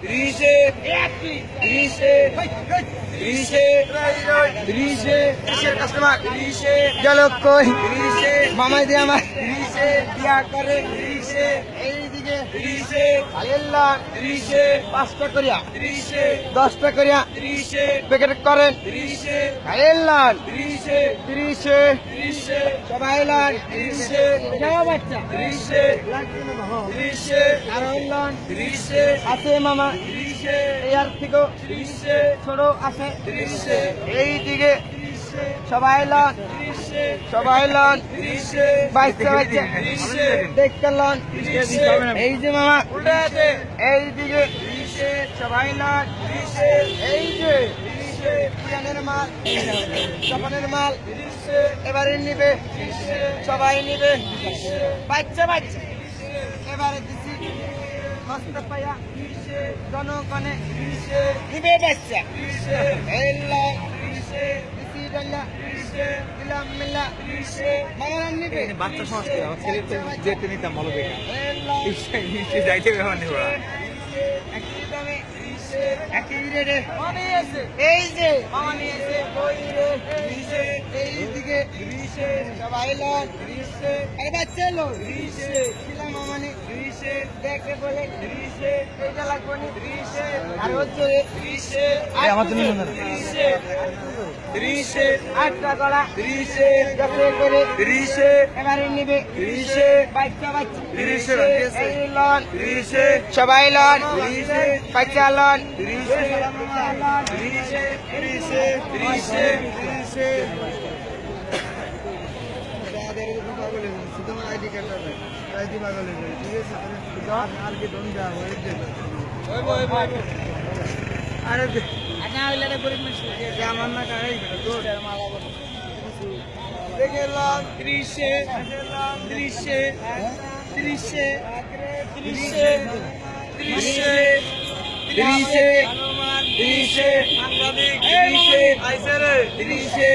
ত্রিশে, ত্রিশে, ত্রিশে, ত্রিশে, ত্রিশে, গেল কই, ত্রিশে, মামাই দিয়ে আমার, ত্রিশে, বিয়া করে, ত্রিশে, এইদিকে, ত্রিশে, আল্লাহ, ত্রিশে, 5টা করিয়া, ত্রিশে, 10টা করিয়া, ত্রিশে, প্যাকেট করেন, ত্রিশে, আল্লাহ, ত্রিশে, ত্রিশে, ত্রিশে, সবাই লান, ত্রিশে, যাও বাচ্চা, ত্রিশে, ত্রিশে, আর আল্লাহ, ত্রিশে, আছে মামা, ত্রিশে, এর থেকে ত্রিশে, ছোট আছে, ত্রিশে, এইদিকে, সবাই লন, সবাই লন, বাচ্চা বাচ্চা, দেখতে লন, এই যে মামা এইদিকে, সবাই লন, এই যে পুরানের মাল, জাপানের মাল, এবারে নিবে, সবাই নিবে, বাচ্চা বাচ্চা, এবারে দিছি মস্ত পায়া, জনগণে নিবে বাচ্চা, এই লন, বাচ্চা সংস্কৃতি আমার ছেলের যেতে নিতাম ভালো দেখে নিশ্চয়ই যাইতে ব্যাপার নেই ওরা এই যে মামা নিয়েছে এইদিকে সবাই লোন আরে বাচ্চা লোন মামানি দেখে বলে এইটা লাগবে না আর হচ্ছে আমার জন্য ত্রিশে 8টা গলা ত্রিশে করে ত্রিশে এবারে নিবে ত্রিশে বাচ্চা বাচ্চা ত্রিশে লন ত্রিশে সবাই লন ত্রিশে বাচ্চা লন ত্রিশে ত্রিশে ত্রিশে ত্রিশে ত্রিশে আইডি কার্ড আইডি পাগল হয়ে ঠিক আছে আর কি দন যা হয়েছে আরে আনা হইলে গরিব মানুষ আমার না কারাই দেখলাম ত্রিশে ত্রিশে ত্রিশে ত্রিশে ত্রিশে ত্রিশে ত্রিশে ত্রিশে ত্রিশে